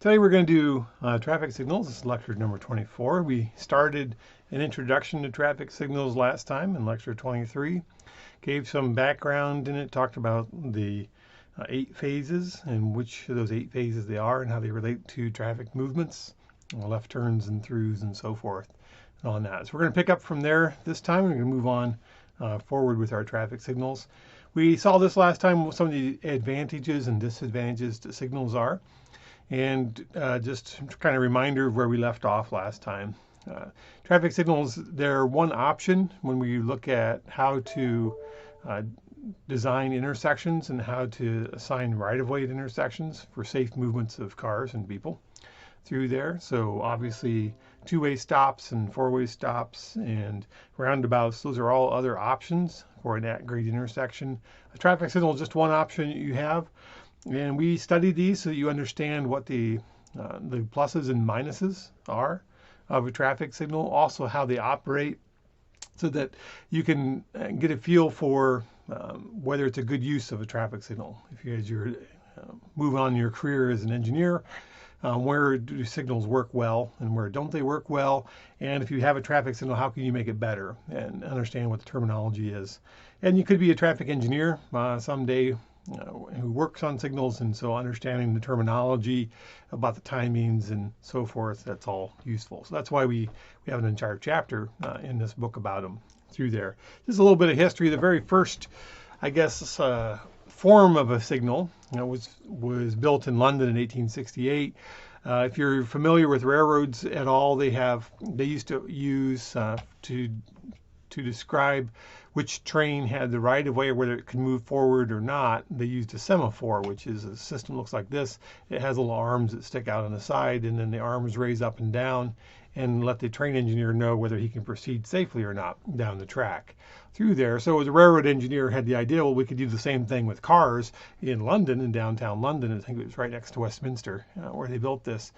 Today we're going to do traffic signals. This is lecture number 24. We started an introduction to traffic signals last time in lecture 23. Gave some background in it, talked about the 8 phases and which of those 8 phases they are and how they relate to traffic movements, left turns and throughs and so forth and on that. So we're going to pick up from there this time. We're going to move on forward with our traffic signals. We saw this last time, what some of the advantages and disadvantages to signals are. And just kind of reminder of where we left off last time. Traffic signals, they're one option when we look at how to design intersections and how to assign right-of-way at intersections for safe movements of cars and people through there. So obviously two-way stops and four-way stops and roundabouts, those are all other options for an at-grade intersection. A traffic signal is just one option you have. And we studied these so that you understand what the pluses and minuses are of a traffic signal, also how they operate, so that you can get a feel for whether it's a good use of a traffic signal. If you, as you're move on in your career as an engineer, where do signals work well and where don't they work well? And if you have a traffic signal, how can you make it better and understand what the terminology is? And you could be a traffic engineer someday, who works on signals, and so understanding the terminology about the timings and so forth, that's all useful. So that's why we have an entire chapter in this book about them through there. Just a little bit of history. The very first, I guess, form of a signal was built in London in 1868. If you're familiar with railroads at all, they used to use to describe which train had the right of way, whether it could move forward or not. They used a semaphore, which is a system looks like this. It has little arms that stick out on the side, and then the arms raise up and down and let the train engineer know whether he can proceed safely or not down the track through there. So the railroad engineer had the idea, well, we could do the same thing with cars in London, in downtown London. I think it was right next to Westminster where they built this.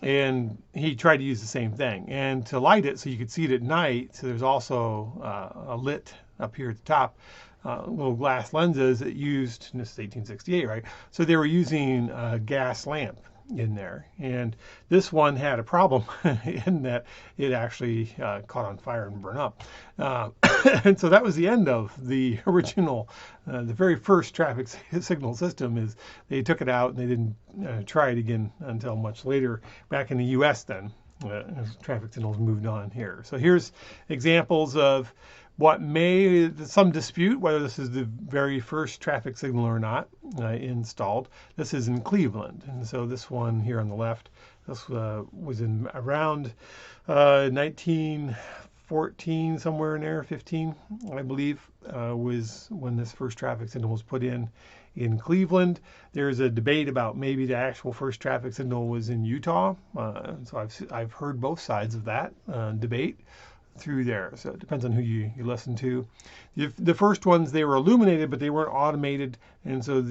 And he tried to use the same thing. And to light it so you could see it at night, so there's also a lit up here at the top, little glass lenses that used, and this is 1868, right? So they were using a gas lamp in there. And this one had a problem in that it actually caught on fire and burned up. And so that was the end of the original, the very first traffic signal system. Is they took it out and they didn't try it again until much later, back in the US then, as traffic signals moved on here. So here's examples of what some dispute whether this is the very first traffic signal or not installed. This is in Cleveland, and so this one here on the left, this was in around 1914, somewhere in there, 15, I believe, was when this first traffic signal was put in Cleveland. There's a debate about maybe the actual first traffic signal was in Utah. So I've heard both sides of that debate through there. So it depends on who you listen to. The first ones, they were illuminated, but they weren't automated. And so it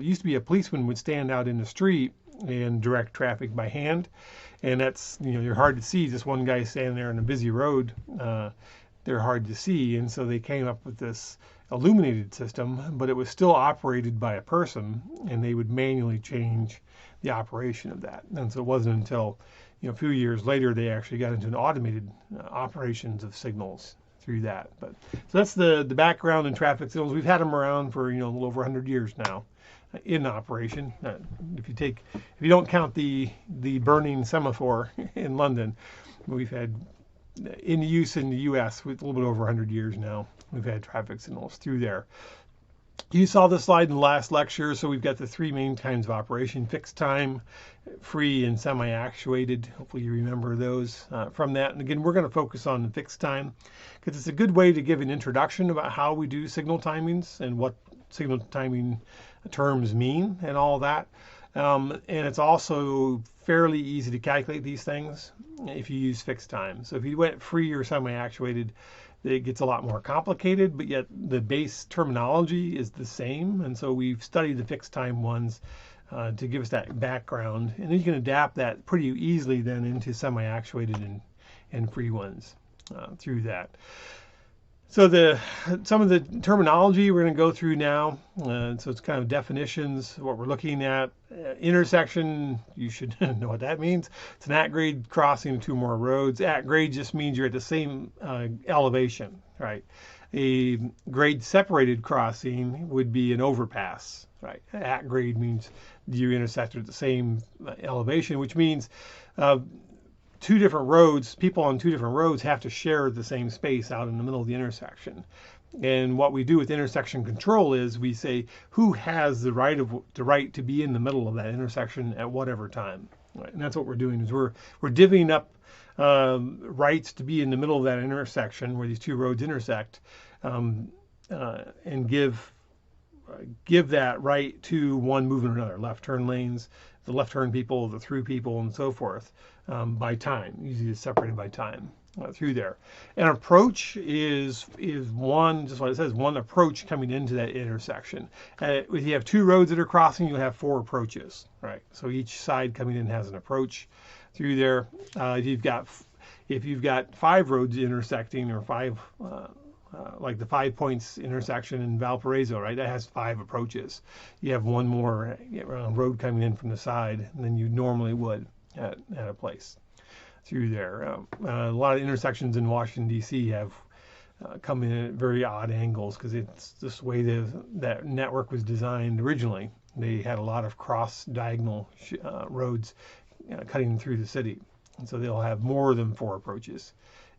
used to be a policeman would stand out in the street and direct traffic by hand. And that's, you're hard to see. Just one guy standing there on a busy road, they're hard to see. And so they came up with this illuminated system, but it was still operated by a person, and they would manually change the operation of that. And so it wasn't until a few years later they actually got into an automated operations of signals through that. But so that's the background in traffic signals. We've had them around for a little over 100 years now in operation. If you don't count the burning semaphore in London, we've had in use in the US with a little bit over 100 years now. We've had traffic signals through there. You saw this slide in the last lecture, so we've got the 3 main kinds of operation: fixed time, free, and semi-actuated. Hopefully you remember those from that. And again, we're going to focus on the fixed time because it's a good way to give an introduction about how we do signal timings and what signal timing terms mean and all that. And it's also fairly easy to calculate these things if you use fixed time. So if you went free or semi-actuated, it gets a lot more complicated, but yet the base terminology is the same. And so we've studied the fixed time ones to give us that background. And then you can adapt that pretty easily then into semi-actuated and free ones through that. So some of the terminology we're going to go through now. So it's kind of definitions, what we're looking at. Intersection, you should know what that means. It's an at-grade crossing of two or more roads. At-grade just means you're at the same elevation, right? A grade-separated crossing would be an overpass, right? At-grade means you intersect at the same elevation, which means two different roads, people on two different roads have to share the same space out in the middle of the intersection. And what we do with intersection control is we say who has the right to be in the middle of that intersection at whatever time. Right? And that's what we're doing is we're divvying up rights to be in the middle of that intersection where these two roads intersect, and give that right to one movement or another, left turn lanes, the left turn people, the through people, and so forth, by time. Usually it's separated by time through there. An approach is one, just like it says, one approach coming into that intersection. If you have two roads that are crossing, you'll have four approaches, right? So each side coming in has an approach through there. If you've got five roads intersecting, or five, like the 5 Points intersection in Valparaiso, right? That has five approaches. You have one more road coming in from the side than you normally would at a place through there. A lot of intersections in Washington, D.C. have come in at very odd angles because it's just the way that network was designed originally. They had a lot of cross-diagonal roads cutting through the city. And so they'll have more than four approaches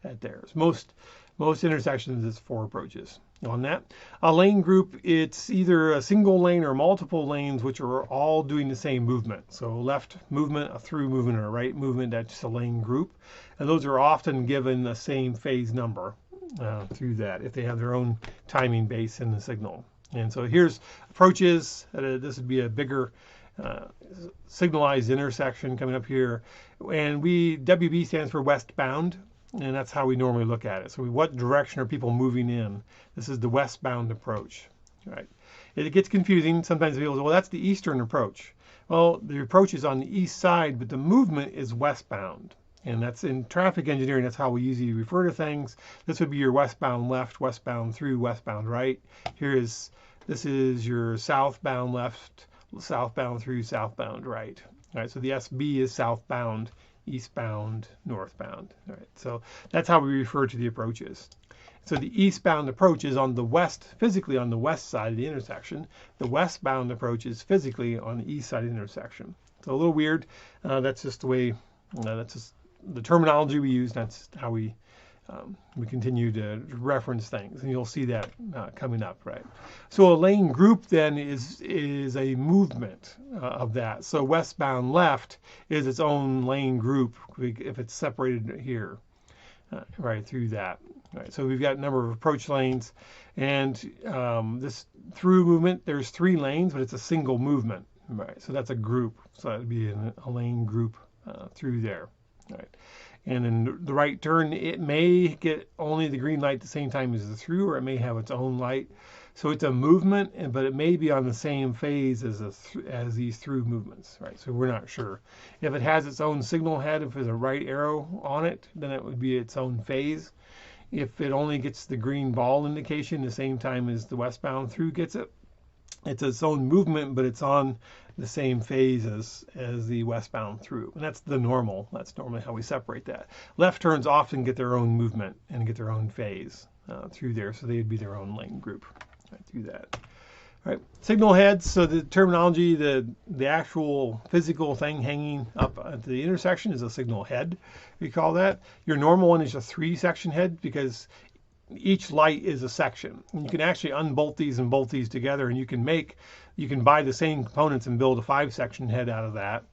at theirs. Most intersections, it's four approaches on that. A lane group, it's either a single lane or multiple lanes, which are all doing the same movement. So left movement, a through movement, or a right movement, that's a lane group. And those are often given the same phase number through that if they have their own timing base in the signal. And so here's approaches. This would be a bigger signalized intersection coming up here. And WB stands for westbound. And that's how we normally look at it. So what direction are people moving in? This is the westbound approach, right? It gets confusing. Sometimes people say, well, that's the eastern approach. Well, the approach is on the east side, but the movement is westbound. And that's in traffic engineering, that's how we usually refer to things. This would be your westbound left, westbound through, westbound right. This is your southbound left, southbound through, southbound right. All right, so the SB is southbound, eastbound, northbound. All right, so that's how we refer to the approaches. So the eastbound approach is on the west, physically on the west side of the intersection. The westbound approach is physically on the east side of the intersection. So a little weird. That's just the way, that's just the terminology we use. That's how we continue to reference things, and you'll see that coming up, right? So a lane group then is a movement of that. So westbound left is its own lane group if it's separated here, right through that. Right. So we've got a number of approach lanes, and this through movement, there's 3 lanes, but it's a single movement, right? So that's a group. So that would be a lane group through there, right? And in the right turn, it may get only the green light at the same time as the through, or it may have its own light. So it's a movement, but it may be on the same phase as these through movements, right? So we're not sure. If it has its own signal head, if there's a right arrow on it, then it would be its own phase. If it only gets the green ball indication the same time as the westbound through gets it, it's its own movement, but it's on the same phase as the westbound through. And that's the normal. That's normally how we separate that. Left turns often get their own movement and get their own phase through there, so they'd be their own lane group right through that. All right, signal heads. So the terminology, the actual physical thing hanging up at the intersection is a signal head. We call that. Your normal one is a 3-section head because each light is a section. And you can actually unbolt these and bolt these together, and you can buy the same components and build a 5-section head out of that,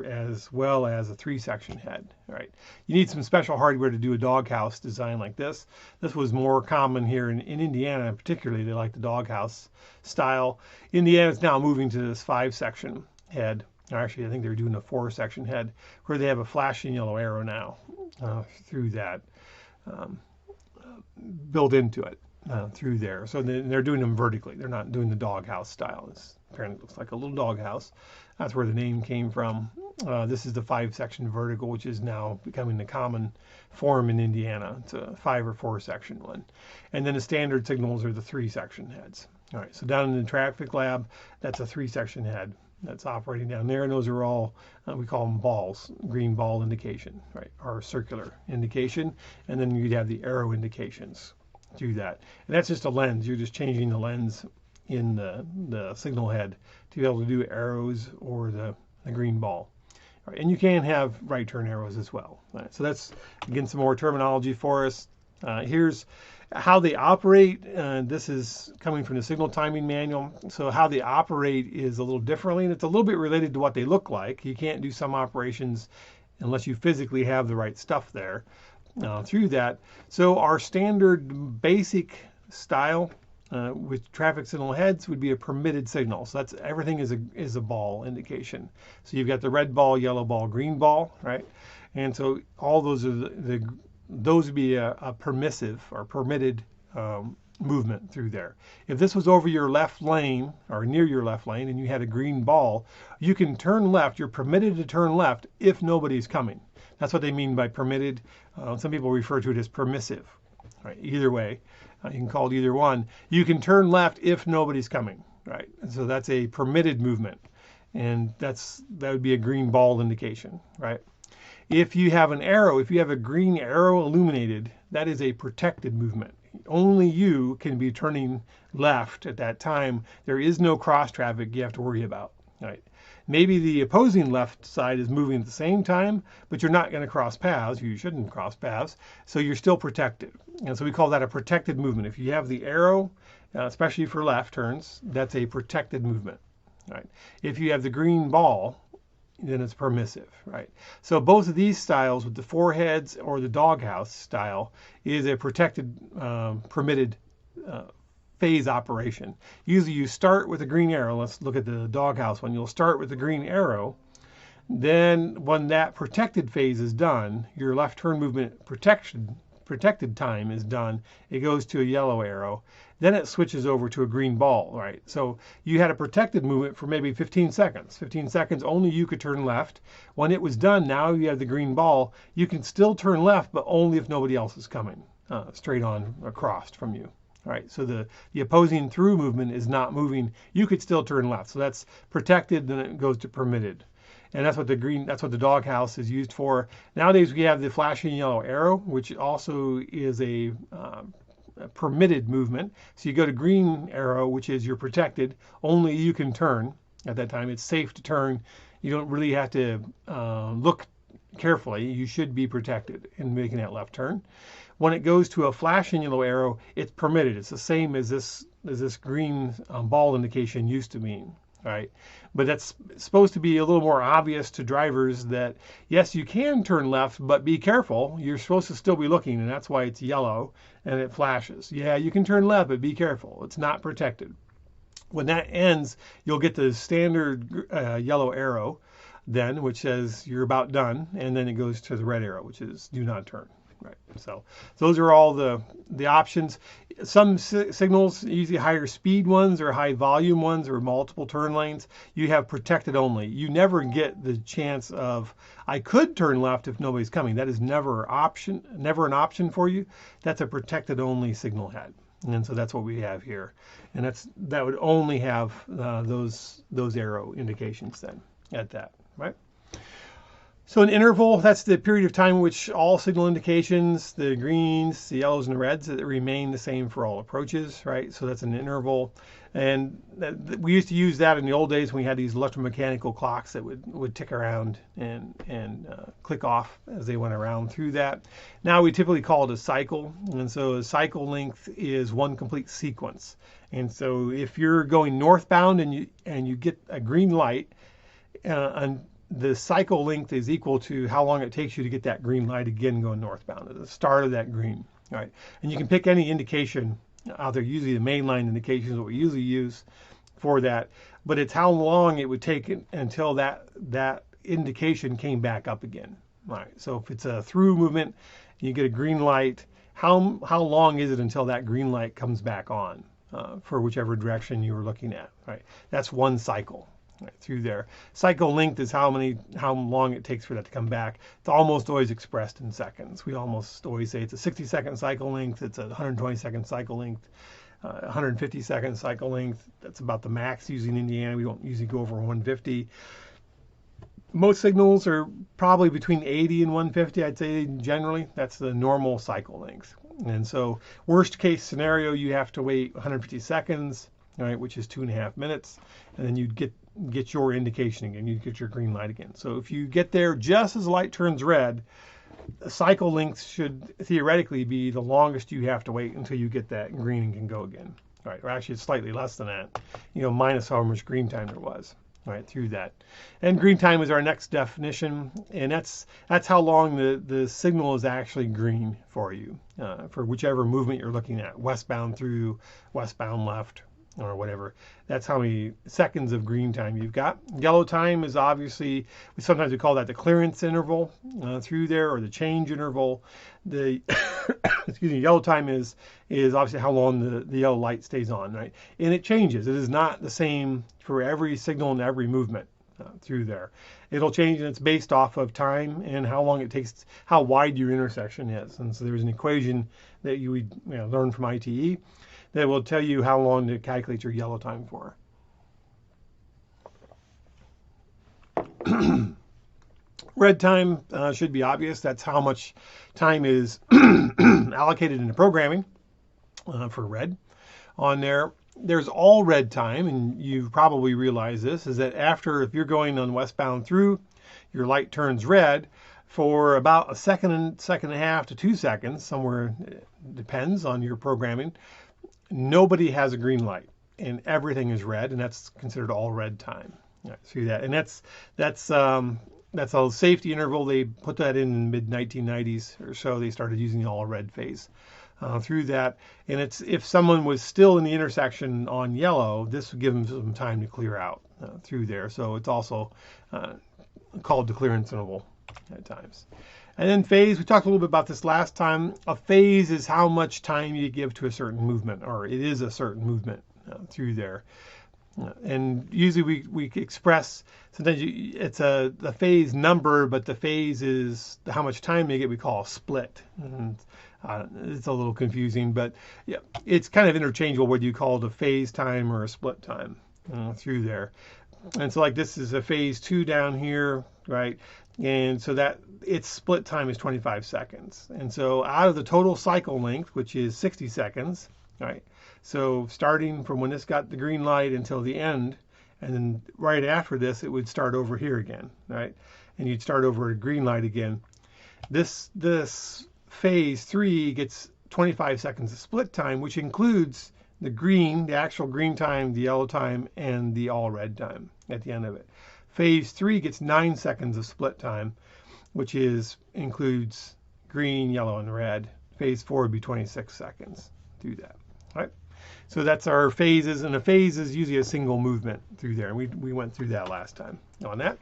as well as a 3-section head. All right. You need some special hardware to do a doghouse design like this. This was more common here in Indiana, particularly. They like the doghouse style. Indiana's now moving to this 5-section head. Actually, I think they're doing a 4-section head where they have a flashing yellow arrow now through that. Built into it through there. So they're doing them vertically. They're not doing the doghouse style. It apparently looks like a little doghouse. That's where the name came from. This is the 5-section vertical, which is now becoming the common form in Indiana. It's a 5 or 4-section one. And then the standard signals are the 3-section heads. All right, so down in the traffic lab, that's a 3-section head that's operating down there, and those are all, we call them balls, green ball indication, right, or circular indication, and then you'd have the arrow indications through that. And that's just a lens. You're just changing the lens in the signal head to be able to do arrows or the green ball. All right, and you can have right turn arrows as well. All right, so that's, again, some more terminology for us. Here's how they operate. This is coming from the signal timing manual. So how they operate is a little differently, and it's a little bit related to what they look like. You can't do some operations unless you physically have the right stuff there through that. So our standard basic style with traffic signal heads would be a permitted signal. So that's everything is a ball indication. So you've got the red ball, yellow ball, green ball, right? And so all those are those would be a permissive or permitted movement through there. If this was over your left lane or near your left lane and you had a green ball, you can turn left. You're permitted to turn left if nobody's coming. That's what they mean by permitted. Some people refer to it as permissive. Right? Either way, you can call it either one. You can turn left if nobody's coming. Right? And so that's a permitted movement, and that would be a green ball indication. Right? If you have an arrow, if you have a green arrow illuminated, that is a protected movement. Only you can be turning left at that time. There is no cross traffic you have to worry about. Right? Maybe the opposing left side is moving at the same time, but you're not going to cross paths. You shouldn't cross paths, so you're still protected. And so we call that a protected movement. If you have the arrow, especially for left turns, that's a protected movement. Right? If you have the green ball, then it's permissive, right? So both of these styles, with the 4 heads or the doghouse style, is a protected, permitted phase operation. Usually you start with a green arrow. Let's look at the doghouse one. You'll start with the green arrow. Then when that protected phase is done, your left turn movement protected time is done, it goes to a yellow arrow. Then it switches over to a green ball, right? So you had a protected movement for maybe 15 seconds. 15 seconds, only you could turn left. When it was done, now you have the green ball. You can still turn left, but only if nobody else is coming straight on across from you. All right, so the opposing through movement is not moving. You could still turn left. So that's protected, then it goes to permitted. And that's what the doghouse is used for. Nowadays we have the flashing yellow arrow, which also is a permitted movement. So you go to green arrow, which is you're protected. Only you can turn at that time. It's safe to turn. You don't really have to look carefully. You should be protected in making that left turn. When it goes to a flashing yellow arrow, it's permitted. It's the same as this green ball indication used to mean. Right? But that's supposed to be a little more obvious to drivers that, yes, you can turn left, but be careful. You're supposed to still be looking, and that's why it's yellow and it flashes. Yeah, you can turn left, but be careful. It's not protected. When that ends, you'll get the standard yellow arrow then, which says you're about done, and then it goes to the red arrow, which is do not turn. Right. So those are all the options. Some signals, usually higher speed ones or high volume ones or multiple turn lanes, you have protected only. You never get the chance of, I could turn left if nobody's coming. That is never an option for you. That's a protected only signal head. And so that's what we have here. And that would only have those arrow indications then at that, right? So an interval, that's the period of time in which all signal indications, the greens, the yellows, and the reds, that remain the same for all approaches, right? So that's an interval. And we used to use that in the old days when we had these electromechanical clocks that would tick around and click off as they went around through that. Now we typically call it a cycle. And so a cycle length is one complete sequence. And so if you're going northbound and you get a green light, and the cycle length is equal to how long it takes you to get that green light again going northbound at the start of that green. All right, and you can pick any indication out there. Usually the mainline indication is what we usually use for that, but it's how long it would take until that indication came back up again. All right, so if it's a through movement, you get a green light. How long is it until that green light comes back on for whichever direction you were looking at? Right, that's one cycle. right, through there. Cycle length is how long it takes for that to come back. It's almost always expressed in seconds. We almost always say it's a 60-second cycle length, it's a 120-second cycle length, 150-second cycle length. That's about the max usually in Indiana. We don't usually go over 150. Most signals are probably between 80 and 150, I'd say generally. That's the normal cycle length. And so worst case scenario, you have to wait 150 seconds, right, which is 2.5 minutes, and then you'd get your indication again. You'd get your green light again. So if you get there just as the light turns red, the cycle length should theoretically be the longest you have to wait until you get that green and can go again. All right, or actually it's slightly less than that, minus however much green time there was. Right, through that. And green time is our next definition, and that's how long the signal is actually green for you, for whichever movement you're looking at, westbound through, westbound left, or whatever. That's how many seconds of green time you've got. Yellow time is obviously, sometimes we call that the clearance interval through there, or the change interval. The excuse me, yellow time is obviously how long the yellow light stays on, right? And it changes. It is not the same for every signal and every movement through there. It'll change, and it's based off of time and how long it takes, how wide your intersection is. And so there's an equation that you would learn from ITE that will tell you how long to calculate your yellow time for. Red time should be obvious. That's how much time is allocated into programming for red on there. There's all red time, and you probably realize this, is that if you're going on westbound through, your light turns red for about a second and a half to 2 seconds, somewhere, depends on your programming. Nobody has a green light, and everything is red, and that's considered all red time. Right, see that, and that's a safety interval. They put that in the mid-1990s or so. They started using the all red phase through that, and it's if someone was still in the intersection on yellow, this would give them some time to clear out through there. So it's also called the clearance interval at times. And then phase, we talked a little bit about this last time. A phase is how much time you give to a certain movement, or it is a certain movement through there. And usually we express, sometimes it's the phase number, but the phase is how much time you get, we call a split. And it's a little confusing, but yeah, it's kind of interchangeable whether you call it a phase time or a split time through there. And so like this is a phase 2 down here, right? And so that its split time is 25 seconds. And so out of the total cycle length, which is 60 seconds, right? So starting from when this got the green light until the end, and then right after this, it would start over here again, right? And you'd start over at green light again. This phase 3 gets 25 seconds of split time, which includes the actual green time, the yellow time, and the all red time at the end of it. Phase 3 gets 9 seconds of split time, which includes green, yellow, and red. Phase 4 would be 26 seconds. Do that, right? So that's our phases, and a phase is usually a single movement through there. We went through that last time on that.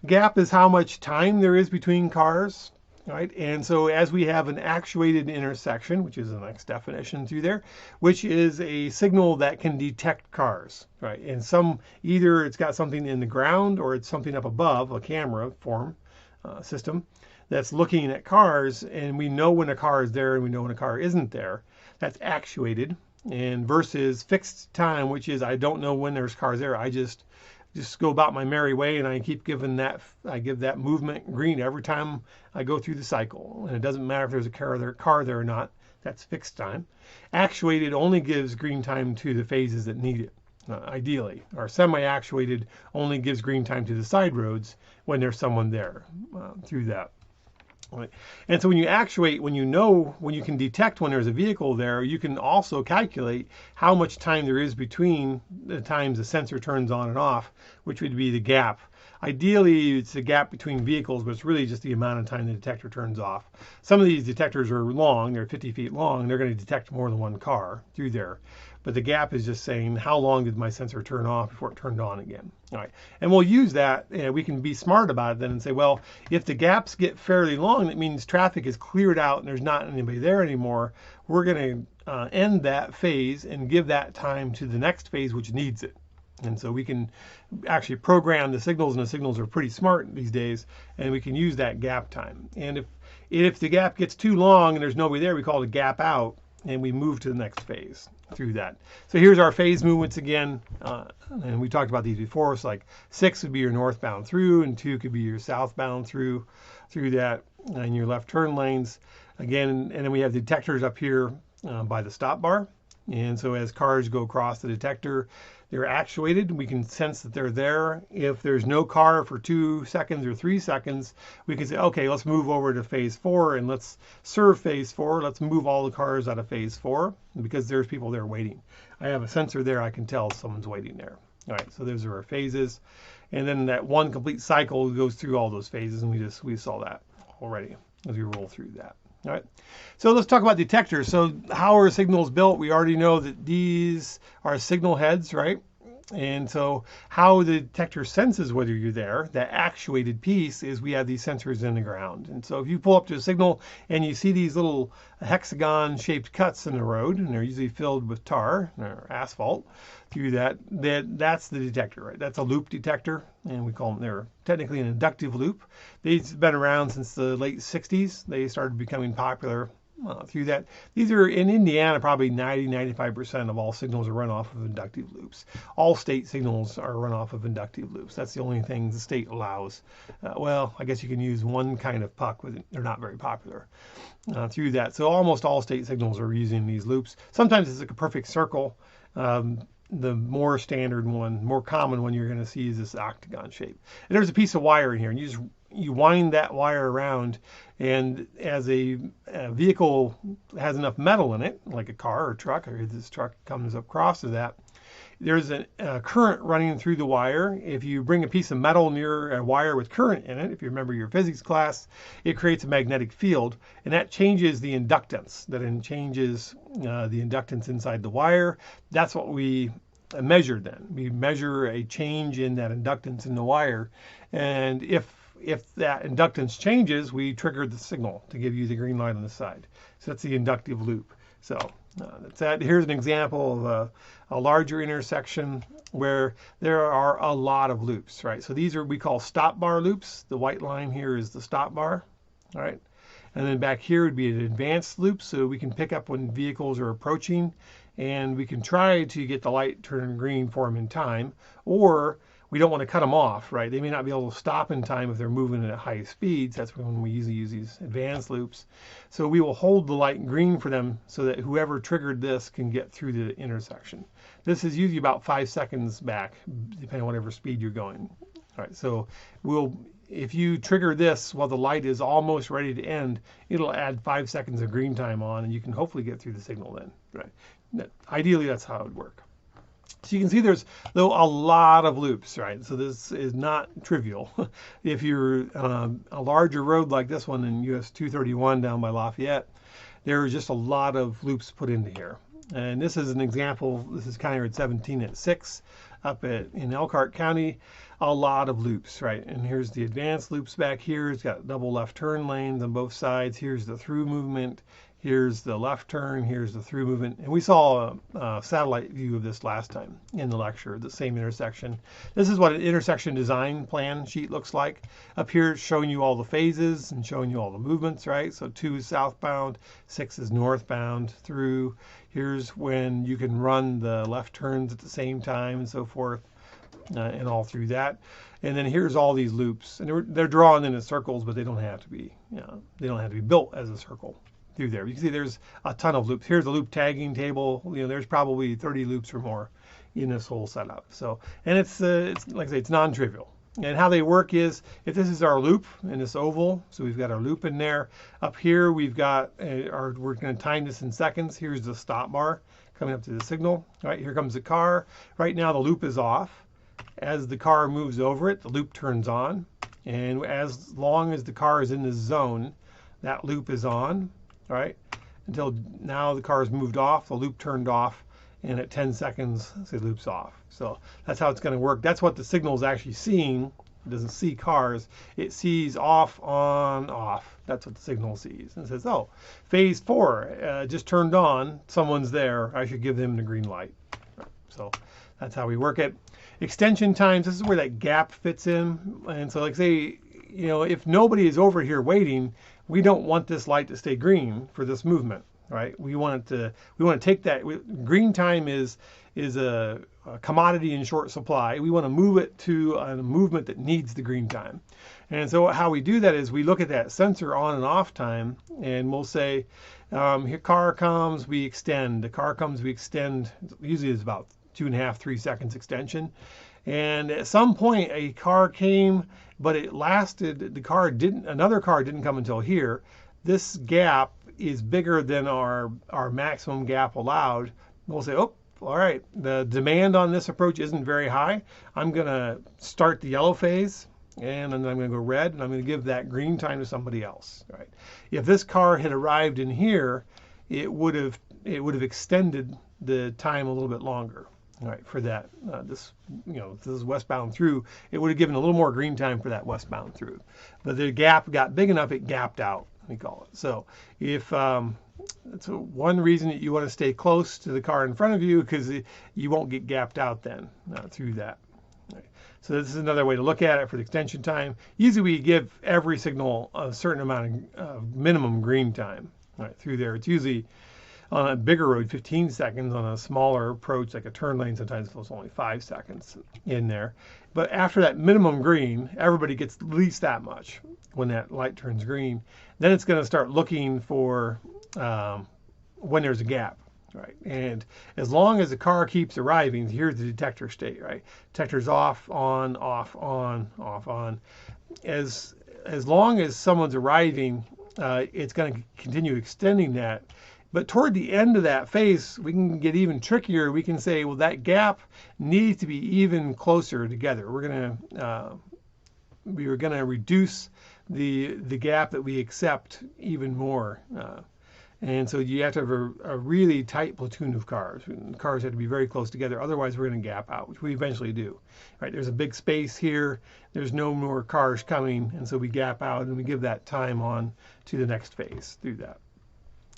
Gap is how much time there is between cars, right? And so as we have an actuated intersection, which is the next definition through there, which is a signal that can detect cars, right? And either it's got something in the ground or it's something up above, a camera system that's looking at cars, and we know when a car is there and we know when a car isn't there. That's actuated, and versus fixed time, which is I don't know when there's cars there. I just go about my merry way, and I keep giving I give that movement green every time I go through the cycle, and it doesn't matter if there's a car there or not. That's fixed time. Actuated only gives green time to the phases that need it, ideally. Or semi-actuated only gives green time to the side roads when there's someone there through that. Right. And so when you actuate, when you can detect when there's a vehicle there, you can also calculate how much time there is between the times the sensor turns on and off, which would be the gap. Ideally, it's the gap between vehicles, but it's really just the amount of time the detector turns off. Some of these detectors are long, they're 50 feet long, and they're going to detect more than one car through there. But the gap is just saying how long did my sensor turn off before it turned on again. All right, and we'll use that. We can be smart about it then and say, well, if the gaps get fairly long, that means traffic is cleared out and there's not anybody there anymore. We're going to end that phase and give that time to the next phase which needs it. And so we can actually program the signals, and the signals are pretty smart these days, and we can use that gap time. And if the gap gets too long and there's nobody there, we call it a gap out, and we move to the next phase through that. So here's our phase movements again, and we talked about these before. So like 6 would be your northbound through, and 2 could be your southbound through that, and your left turn lanes again. And then we have detectors up here by the stop bar. And so as cars go across the detector, they're actuated. We can sense that they're there. If there's no car for 2 seconds or 3 seconds, we can say, okay, let's move over to phase 4 and let's serve phase 4. Let's move all the cars out of phase 4 because there's people there waiting. I have a sensor there. I can tell someone's waiting there. All right, so those are our phases. And then that one complete cycle goes through all those phases, and we saw that already as we roll through that. All right, so let's talk about detectors. So how are signals built? We already know that these are signal heads, right? And so how the detector senses whether you're there, that actuated piece, is we have these sensors in the ground. And so if you pull up to a signal and you see these little hexagon-shaped cuts in the road, and they're usually filled with tar or asphalt through that's the detector, right? That's a loop detector, and we call them, they're technically an inductive loop. They've been around since the late 60s. They started becoming popular through that. These are in Indiana, probably 90-95% of all signals are run off of inductive loops. All state signals are run off of inductive loops. That's the only thing the state allows. Well, I guess you can use one kind of puck, but they're not very popular through that. So almost all state signals are using these loops. Sometimes it's like a perfect circle. The more standard one, more common one you're going to see is this octagon shape. And there's a piece of wire in here, and you wind that wire around, and as a vehicle has enough metal in it, like a car or truck, or this truck comes across to that, there's a current running through the wire. If you bring a piece of metal near a wire with current in it, if you remember your physics class, it creates a magnetic field, and that changes the inductance. That changes the inductance inside the wire. That's what we measure then. We measure a change in that inductance in the wire, and if that inductance changes, we trigger the signal to give you the green light on the side. So that's the inductive loop. So that's that. Here's an example of a larger intersection where there are a lot of loops, right? So these are we call stop bar loops. The white line here is the stop bar, all right? And then back here would be an advanced loop, so we can pick up when vehicles are approaching, and we can try to get the light turn green for them in time, or we don't want to cut them off, right? They may not be able to stop in time if they're moving at high speeds. That's when we usually use these advanced loops. So we will hold the light green for them so that whoever triggered this can get through the intersection. This is usually about 5 seconds back, depending on whatever speed you're going. All right, so if you trigger this while the light is almost ready to end, it'll add 5 seconds of green time on, and you can hopefully get through the signal then, right? Ideally, that's how it would work. So you can see there's though a lot of loops, right? So this is not trivial. If you're a larger road like this one in US 231 down by Lafayette, there are just a lot of loops put into here. And this is an example. This is County Road 17 at 6 up in Elkhart County. A lot of loops, right? And here's the advanced loops back here. It's got double left turn lanes on both sides. Here's the through movement. Here's the left turn, here's the through movement. And we saw a satellite view of this last time in the lecture, the same intersection. This is what an intersection design plan sheet looks like. Up here it's showing you all the phases and showing you all the movements, right? So 2 is southbound, 6 is northbound through. Here's when you can run the left turns at the same time and so forth, and all through that. And then here's all these loops. And they're drawn into circles, but they don't have to be, they don't have to be built as a circle through there. You can see there's a ton of loops. Here's a loop tagging table. There's probably 30 loops or more in this whole setup. So, and it's like I say, it's non-trivial. And how they work is, if this is our loop in this oval, so we've got our loop in there. Up here we've got we're going to time this in seconds. Here's the stop bar coming up to the signal. All right, here comes the car. Right now the loop is off. As the car moves over it, the loop turns on. And as long as the car is in this zone, that loop is on. All right, until now the car has moved off, the loop turned off, and at 10 seconds, the loop's off. So that's how it's going to work. That's what the signal is actually seeing. It doesn't see cars. It sees off, on, off. That's what the signal sees. And it says, oh, phase 4 just turned on. Someone's there. I should give them the green light. So that's how we work it. extension times, this is where that gap fits in. And so like say, you know, if nobody is over here waiting, we don't want this light to stay green for this movement, right? We want to take that, green time is a commodity in short supply. We want to move it to a movement that needs the green time. And so how we do that is we look at that sensor on and off time, and we'll say, here car comes, we extend. The car comes, we extend. Usually it's about 2.5, 3 seconds extension. And at some point a car came, but it lasted, another car didn't come until here. This gap is bigger than our maximum gap allowed. We'll say, oh, all right, the demand on this approach isn't very high. I'm gonna start the yellow phase, and then I'm gonna go red, and I'm gonna give that green time to somebody else, right? If this car had arrived in here, it would have extended the time a little bit longer. All right, for that, this is westbound through, it would have given a little more green time for that westbound through. But the gap got big enough, it gapped out, we call it. So if, that's one reason that you want to stay close to the car in front of you, because you won't get gapped out then through that. Right. So this is another way to look at it for the extension time. Usually we give every signal a certain amount of minimum green time through there. It's usually on a bigger road 15 seconds, on a smaller approach like a turn lane sometimes it's only 5 seconds in there. But after that minimum green, everybody gets at least that much when that light turns green. Then it's going to start looking for when there's a gap, right? And as long as the car keeps arriving, here's the detector state, right? Detector's off, on, off, on, off, on. As long as someone's arriving, it's going to continue extending that. But toward the end of that phase, we can get even trickier. We can say, well, that gap needs to be even closer together. We are going to reduce the gap that we accept even more. And so you have to have a really tight platoon of cars. Cars have to be very close together. Otherwise, we're going to gap out, which we eventually do. Right? There's a big space here. There's no more cars coming. And so we gap out and we give that time on to the next phase through that.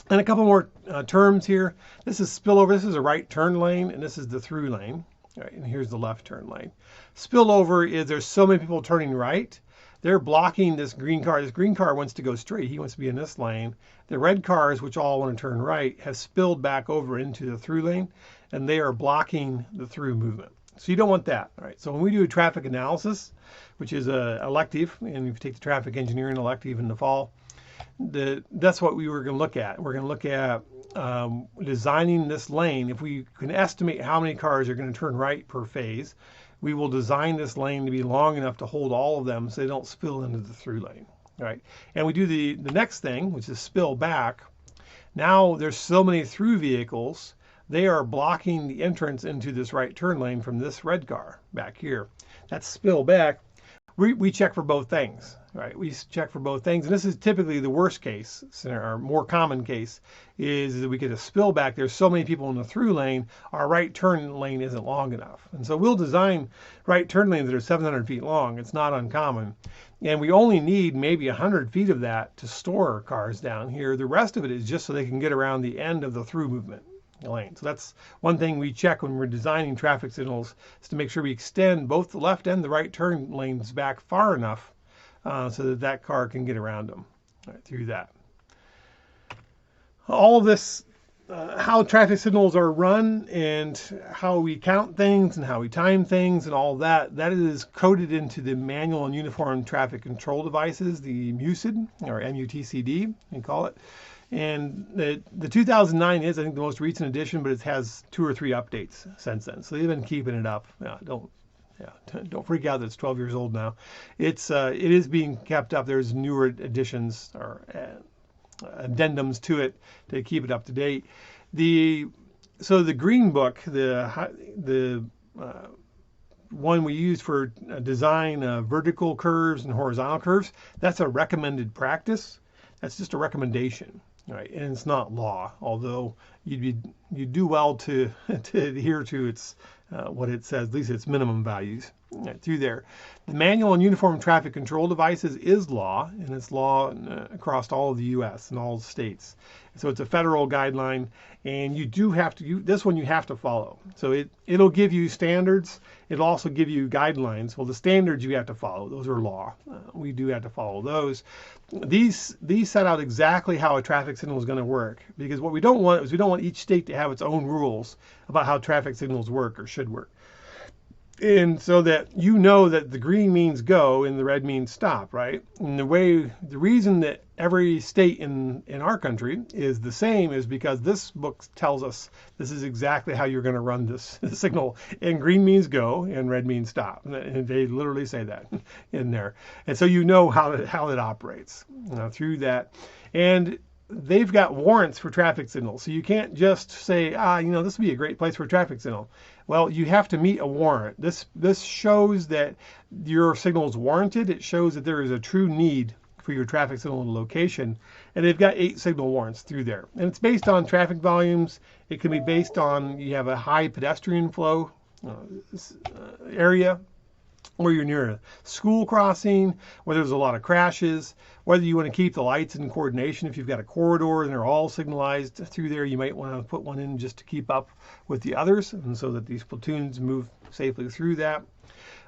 And a couple more terms here. This is spillover. This is a right turn lane, and this is the through lane. All right, and here's the left turn lane. Spillover is there's so many people turning right. They're blocking this green car. This green car wants to go straight. He wants to be in this lane. The red cars, which all want to turn right, have spilled back over into the through lane, and they are blocking the through movement. So you don't want that. All right. So when we do a traffic analysis, which is a elective, and if you take the traffic engineering elective in the fall, that's what we were going to look at. We're going to look at designing this lane. If we can estimate how many cars are going to turn right per phase, we will design this lane to be long enough to hold all of them so they don't spill into the through lane. All right. And we do the next thing, which is spill back. Now there's so many through vehicles, they are blocking the entrance into this right turn lane from this red car back here. That's spill back. We check for both things, right? We check for both things, and this is typically the worst case scenario, or more common case, is that we get a spill back. There's so many people in the through lane, our right turn lane isn't long enough. And so we'll design right turn lanes that are 700 feet long. It's not uncommon. And we only need maybe 100 feet of that to store cars down here. The rest of it is just so they can get around the end of the through movement lane. So that's one thing we check when we're designing traffic signals, is to make sure we extend both the left and the right turn lanes back far enough so that that car can get around them through that. All of this, how traffic signals are run and how we count things and how we time things and all that is coded into the manual and uniform traffic control devices, the MUTCD, or MUTCD, we call it. And the 2009 is, I think, the most recent edition, but it has 2 or 3 updates since then. So they've been keeping it up. Don't freak out that it's 12 years old now. It is being kept up. There's newer additions or addendums to it to keep it up to date. So the green book, the one we use for design vertical curves and horizontal curves, that's a recommended practice. That's just a recommendation. Right, and it's not law, although you'd do well to adhere to its what it says, at least its minimum values. through there. The Manual on Uniform Traffic Control Devices is law, and it's law across all of the U.S. and all the states. So it's a federal guideline, and you do have to, this one you have to follow. So it'll give you standards. It'll also give you guidelines. Well, the standards you have to follow. Those are law. We do have to follow those. These set out exactly how a traffic signal is going to work, because what we don't want is we don't want each state to have its own rules about how traffic signals work or should work. And so that you know that the green means go and the red means stop, right? And the reason that every state in our country is the same is because this book tells us this is exactly how you're going to run this signal. And green means go and red means stop. And they literally say that in there. And so you know how it operates through that. And they've got warrants for traffic signals. So you can't just say, this would be a great place for a traffic signal. Well, you have to meet a warrant. This shows that your signal is warranted. It shows that there is a true need for your traffic signal in a location. And they've got 8 signal warrants through there. And it's based on traffic volumes. It can be based on you have a high pedestrian flow area, where you're near a school crossing, where there's a lot of crashes, whether you want to keep the lights in coordination. If you've got a corridor and they're all signalized through there, you might want to put one in just to keep up with the others, and so that these platoons move safely through that.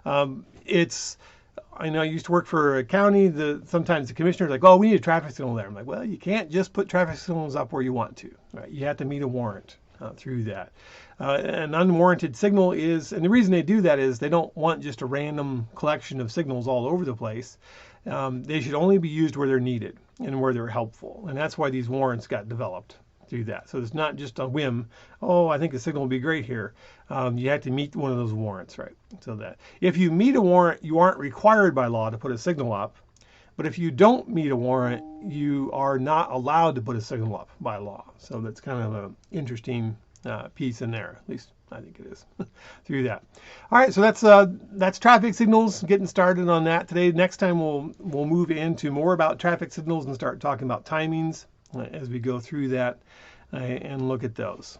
I know I used to work for a county. Sometimes the commissioner's like, oh, we need a traffic signal there. I'm like, well, you can't just put traffic signals up where you want to. Right? You have to meet a warrant through that. An unwarranted signal is, and the reason they do that is they don't want just a random collection of signals all over the place. They should only be used where they're needed and where they're helpful. And that's why these warrants got developed through that. So it's not just a whim, oh, I think the signal will be great here. You have to meet one of those warrants, right? So that if you meet a warrant, you aren't required by law to put a signal up. But if you don't meet a warrant, you are not allowed to put a signal up by law. So that's kind of an interesting piece in there. At least I think it is through that. All right, so that's traffic signals. Getting started on that today. Next time we'll move into more about traffic signals and start talking about timings as we go through that and look at those.